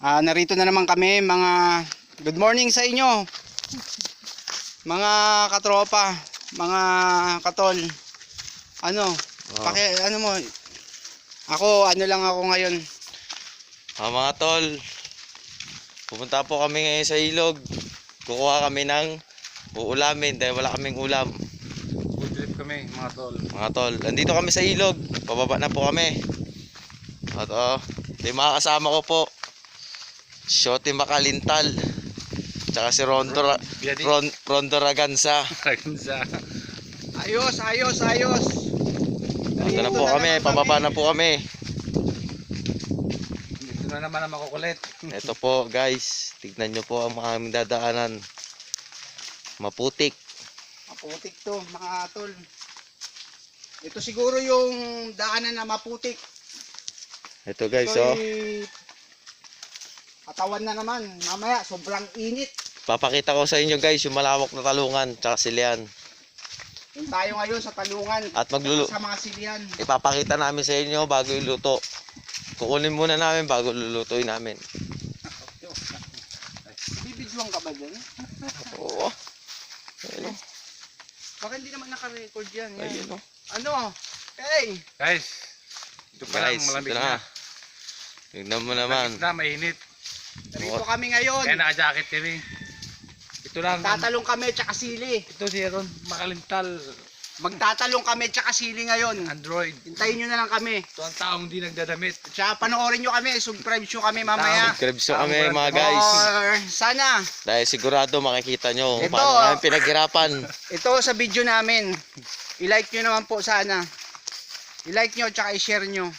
Narito na naman kami mga good morning sa inyo. Mga katropa, mga katol. Ano mo? Ano lang ako ngayon. Mga tol, pupunta po kami ngayon sa ilog. Kukuha kami ng uulamin dahil wala kaming ulam. Food trip kami mga tol. Mga tol, andito kami sa ilog. Pababa na po kami. At ito yung mga kasama ko po. Shoti Makalintal. Tsaka si Rondo Ragansa. Ayos. Ito na po kami, pababa na po kami. Dito na naman ang makukulit. Ito po guys, tignan nyo po ang mga aming dadaanan. Maputik. Maputik to mga tol. Ito siguro yung daanan na maputik. Ito guys, Katawan na naman. Mamaya sobrang init. papakita ko sa inyo guys yung malawak na talungan tsaka silian. Yung tayo ngayon sa talungan At sa mga silian. ipapakita namin sa inyo bago iluto. Kukunin muna namin bago lulutuin namin. Bibidyoan ka ba dyan? Oo. Bakit hindi naman naka-record yan? Ayun o. Hey! Guys, ito pa lang Guys, malamig ito na. na. Tignan mo naman. Malamig na, mainit. Narito kami ngayon. Kaya naka-jacket kami. Ito lang. Tatalong kami tsaka sili. Ito si Ron Makalintal. Magtatalong kami tsaka sili ngayon. Android. Hintayin nyo na lang kami. Ito ang taong hindi nagdadamit. Tsaka panoorin nyo kami. Subscribe nyo kami mamaya. Subscribe nyo kami mga guys. Or sana. Dahil sigurado makikita nyo Ito, paano namin pinaghirapan. Ito sa video namin. I-like nyo naman po sana. I-like nyo tsaka i-share nyo.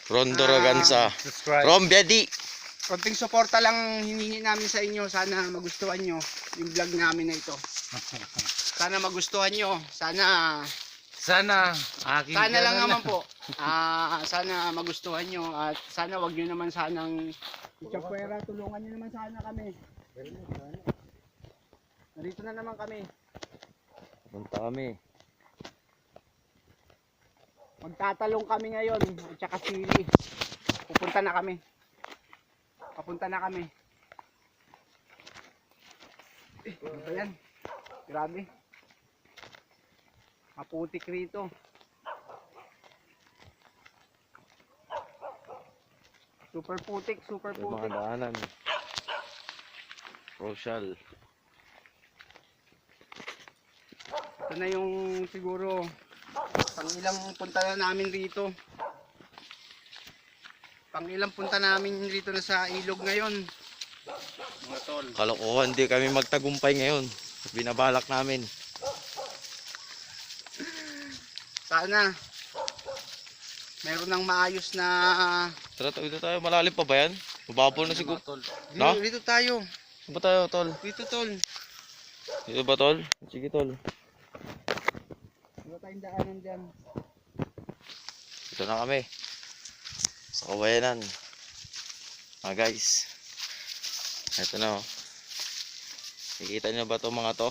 Rondo Ragansa. Subscribe. Rombiadi. Konting suporta lang hiningi namin sa inyo. Sana magustuhan nyo yung vlog namin na ito. Sana magustuhan nyo. Sana Aking lang naman po. Sana magustuhan nyo. At sana wag nyo naman sanang Chapwera, tulungan nyo naman sana kami. Narito na naman kami. Punta kami. Magtatalong kami ngayon. At saka sili. Pupunta na kami. Papunta na kami. Ano ba yan? Grabe. Maputik rito. Super putik. Yung mga daanan. Rochal. Ito na yung siguro pangilang punta na namin rito. Pangilang punta namin rito na sa ilog ngayon. Mga tol. Kalokohan, hindi kami magtagumpay ngayon. Binabalak namin. Sana meron ng maayos na Tara, dito tayo. Malalim pa ba yan? Mababaw na siguro. No? dito tayo. Saan ba tayo, tol? Dito tol. Dito ba, tol? Sige, tol. Wala tayong daanan dyan. Dito na kami. Sa kawayanan. Guys. Ito na oh. Nakikita nyo ba to mga to?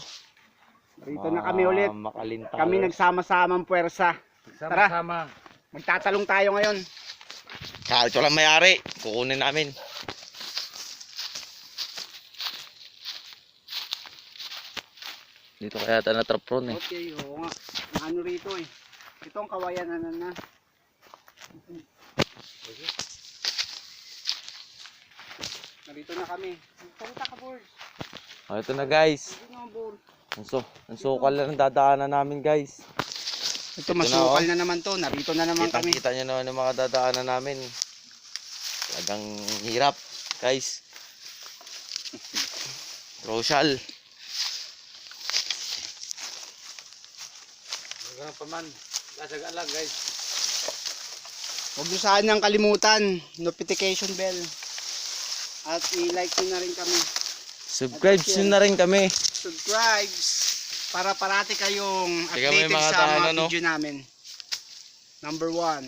Dito na kami ulit. Makalintal. Kami nagsama-samang puwersa. Tara. Sama-sama. Magtatalong tayo ngayon. Kahit walang mayari, kukunin namin. Dito kaya tayo na-trap ron eh. Okay, oo nga. Ano rito eh. Ito ang kawayanan na. Narito na kami. Punta ka, board. Ito na guys. Dito na, board. Ang sukal na ng dadaanan namin guys. Ito, Ito masukal na, na naman to. Narito na naman kami. Kita nyo naman yung mga dadaanan namin. Talagang hirap guys. Rochal. Hanggang pa man. Lasagaan lang guys. Huwag nyo sanang kalimutan. Notification bell. At i-like nyo na rin kami. Subscribe nyo na rin kami. Subscribe. Para parati kayong Tingnan mo yung updated mga sa daanan, mga no? video namin. Number 1.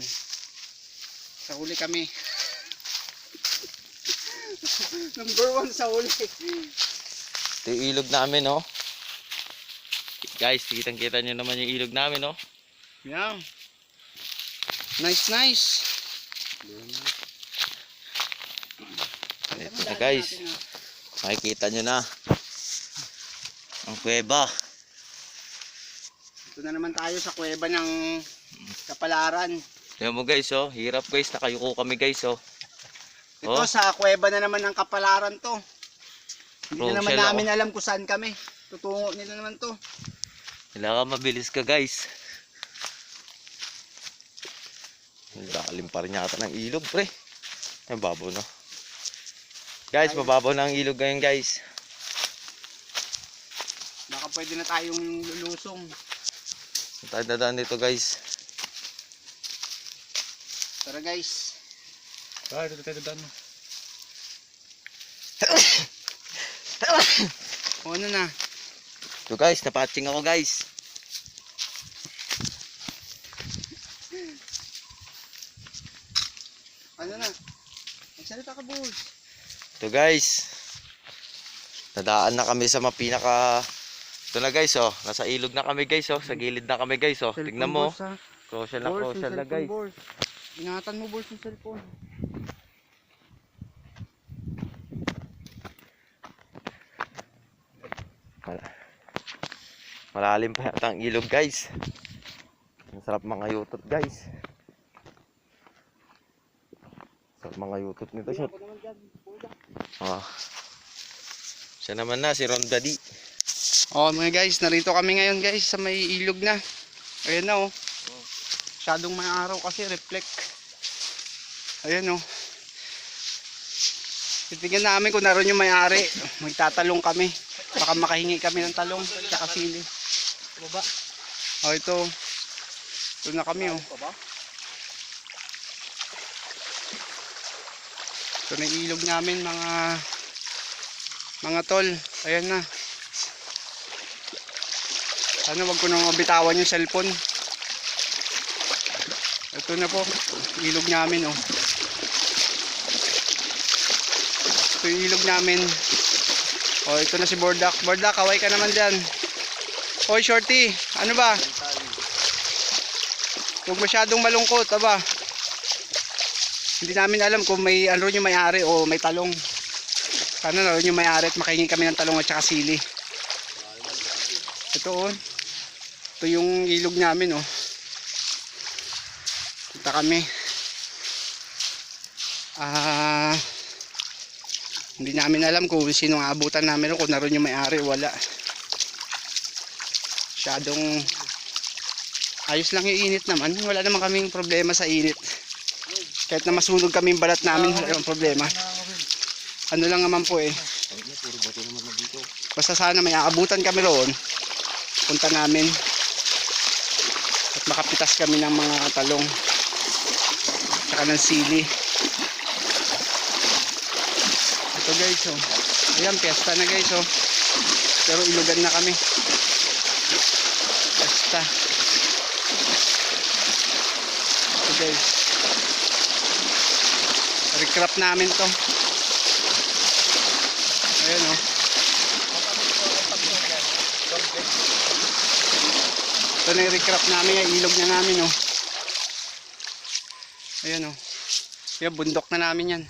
Sa huli kami. Number 1 sa huli. Ito yung ilog namin oh. Guys, kitang-kita nyo naman yung ilog namin oh. Yeah. Nice. Ito na guys. Makikita nyo na. Ang kuweba. Ito na naman tayo sa kuweba ng Kapalaran. Tignan mo guys oh. Hirap guys. Nakayuko kami guys oh. Ito Oh. sa kuweba na naman ng Kapalaran to. Hindi na naman Rochelle namin alam kung saan kami. Tutungo nila naman to. Kailangan mabilis ka guys. Lalim pa rin yata ng ilog pre. Ay babaw na. Guys, mababaw na ang ilog ngayon guys. Baka pwede na tayong lulusong. Tayo dadaan dito guys. Tara guys. Ito tayo daan. O ano na? So guys, napatching ako guys. Ano na? Magsalita ka, boss. Ito guys. Nadaan na kami sa mapinaka. Ito na guys oh. Nasa ilog na kami guys oh. Sa gilid na kami guys oh. Tignan mo. Crucial na guys. Ingatan mo, boss, yung cellphone. Malalim pa yata ang ilog guys. Ang sarap mga yutot guys. Sarap mga yutot nito siya. Oh. Siya naman na si Ron Daddy. Oh mga guys, narito kami ngayon guys sa may ilog na. Ayan na oh. Masyadong may araw kasi reflect. Ayan oh. Titignan namin kung naroon yung may-ari. Magtatalong kami. Baka makahingi kami ng talong tsaka sili. Baba. Oh ito. Ito na kami oh. Ito na yung ilog namin mga tol. Ayan na. Ano, wag ko nang mabitawan yung cellphone. Ito na po, ilog namin oh. Ito yung ilog namin. Oh, ito na si Bordak. Bordak, kaway ka naman dyan. Hoy, Shorty, ano ba? Huwag masyadong malungkot, aba. Hindi namin alam kung may ano yung may-ari o may talong. Sana naroon yung may-ari at makahingi kami ng talong at saka sili. Ito oh. Ito yung ilog namin oh. Punta kami. Hindi namin alam kung sino ang abutan namin o kung naroon yung may-ari o wala. Masyadong ayos lang yung init naman. Wala naman kaming problema sa init. Kahit na masunog kami yung balat namin, wala namang problema. Ano lang naman po eh. Basta sana may aabutan kami roon. Punta namin. At makapitas kami ng mga talong. Saka ng sili. Ito guys oh. Ayan, piyesta na guys oh. Pero ilugan na kami. Piyesta. Ito guys. Recrap namin to. Ayan oh. Ito na yung recrap namin, yung ilog na namin oh. Ayan oh. Ayan, bundok na namin yan.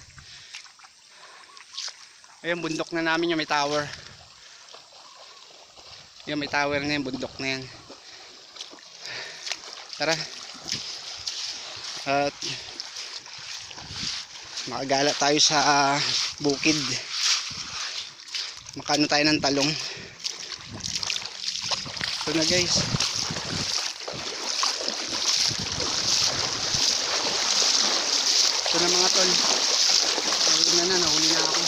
Ayan, bundok na namin yung may tower. Yung may tower na yan, bundok na yan. Tara. At makagala tayo sa bukid. Makano tayo ng talong. Ito na guys. Ito na mga tol. Nahuli na ako.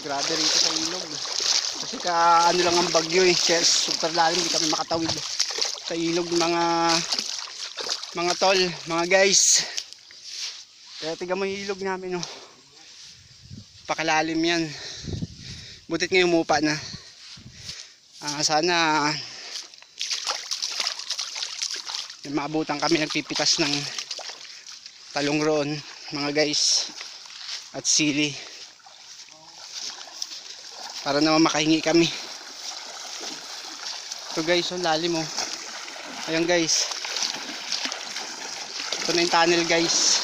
Grabe rito sa ilog. Kasi ano lang ang bagyo eh. Kaya super lalim, hindi kami makatawid sa ilog mga tol, mga guys. Kaya tignan mo yung ilog namin oh. Pakalalim yan. Butit ngayon umupa na. Sana maabutan kami nagpipitas ng talong roon mga guys at sili para naman makahingi kami. Ito guys, oh, lalim oh. Ayan guys. Ito na yung tunnel guys.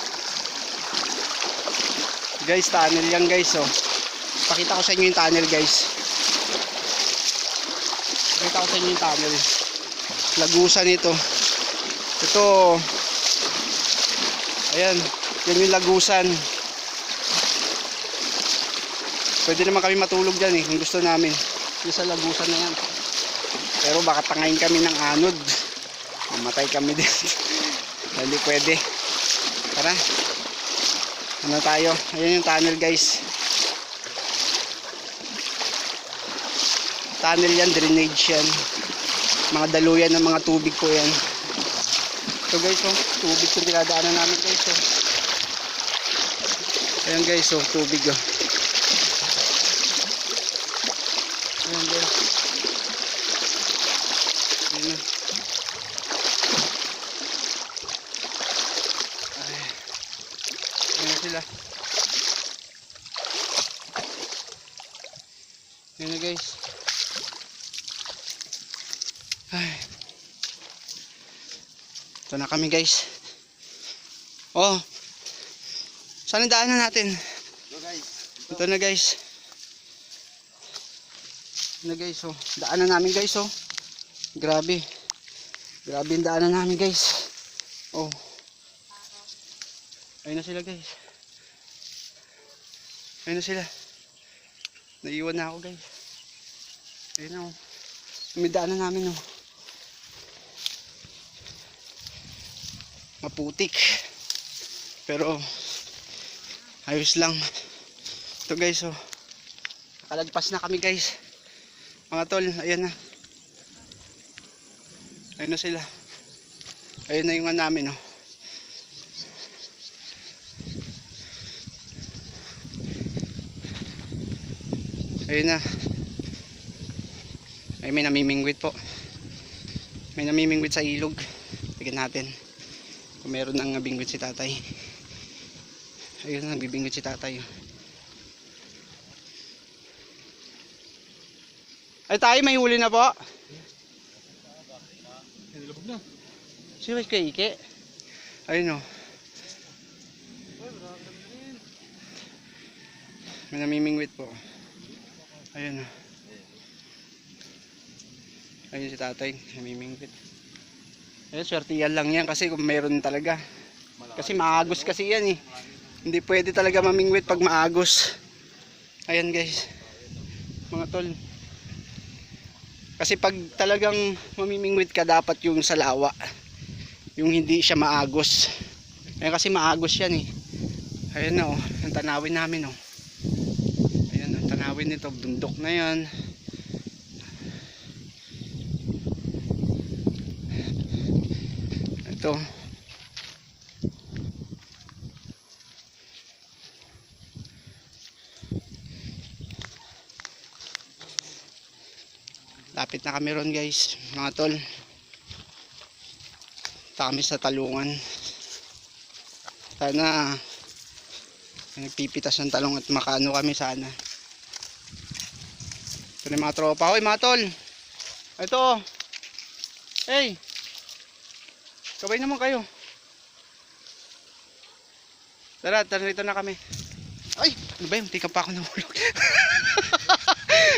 Guys, tunnel yan guys oh. Pakita ko sa inyo yung tunnel guys. Pakita ko sa inyo yung tunnel. Lagusan ito. Ito. Ayan. Yan yung lagusan. Pwede naman kami matulog dyan kung gusto namin. Yung sa lagusan na yan. Pero baka tangayin kami ng anod. Mamatay kami din. Hindi pwede. Tara. Ano tayo? Ayan yung tunnel guys. Tunnel yan, drainage yan. Mga daluyan ng mga tubig po yan. Ito guys oh, tubig yung dinadaanan namin guys oh. Ayan guys oh, tubig oh. Ayan guys. Ayan na. Ayan sila. Ayan na guys. Ay. Ito na kami guys. Oh. Saan ang daanan natin? Ito na guys. Ito na guys oh. Daanan namin guys oh. Grabe. Grabe yung daanan namin guys. Oh. Ayun na sila guys. Ayun na sila. Naiiwan na ako guys. Ayun na oh. May daanan namin oh. Maputik. Pero ayos lang. Ito guys oh. Nakalagpas na kami guys. Mga tol, ayan na. Ayun na sila. Ayun na yung namin oh. Ayun na. Ay, may namimingwit po. May namimingwit sa ilog. Tignan natin kung meron nang nabingwit si tatay. Ayun na, nagbibingwit si tatay. Ay tayo, may huli na po. Nilabog na. Si Wes kay Ike. Ayun o. May namimingwit po. Ayun o. Ayun si tatay, namimingwit. Ayun, swertiyan lang yan kasi kung meron talaga. Kasi maagos kasi yan eh. Hindi pwede talaga mamingwit pag maagos. Ayan guys. Mga tol. Kasi pag talagang mamimingwit ka, dapat yung sa lawa. Yung hindi siya maagos. Ayan kasi maagos yan eh. Ayan na oh, ang tanawin namin oh. Ayan ang tanawin nito, bundok na yan. Ito. Lapit na kami ron guys, mga tol. Punta kami sa talungan. Sana nagpipitas ng talong at makaano kami sana. Ito na yung mga tropa. Hoy mga tol. Ito. Hey. Kabay naman kayo. Tara, rito na kami. Ay, ano ba yun? Muntikan pa ako nahulog.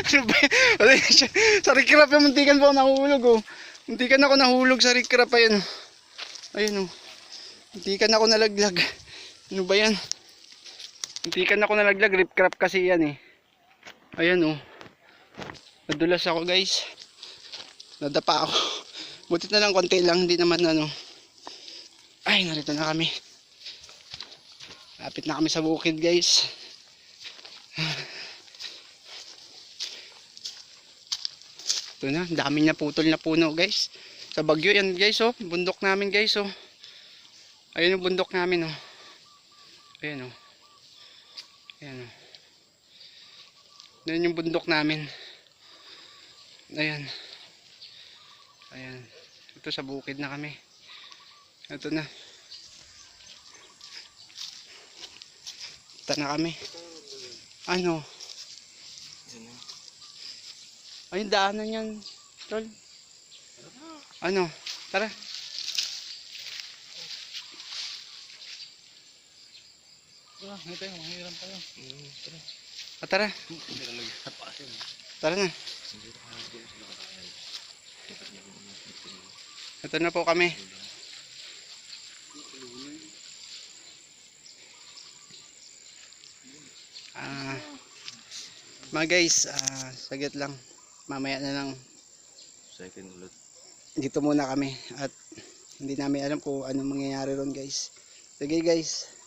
Ano ba yun? Sa rikrap yung muntikan pa ako nahulog oh. Muntikan ako nahulog sa rikrap. Ayun oh. Ayun oh. Muntikan ako nalaglag. Ano ba yan? Muntikan ako nalaglag. Rikrap kasi yan eh. Ayun oh. Nadulas ako guys. Nadapa ako. Butit na lang konti lang. Hindi naman ano. Ay, narito na kami. Lapit na kami sa bukid guys. Ito na, dami na putol na puno guys. Sa Bagyo yan guys oh, bundok namin guys oh. Ayun yung bundok namin oh. Ayun oh. Ayun oh. Ayun yung bundok namin. Ayan. Ayan. Ito sa bukid na kami. Ito na. Ito na kami. Ano? Ayun daanan yan. Tol. Ano? Tara. Ngayon tayo, manghiram tayo. Tara. Tara na. Ito na po kami. Mga guys, saglit lang. Mamaya na lang. Second ulit. Dito muna kami at hindi namin alam kung anong mangyayari ron guys. Sige guys.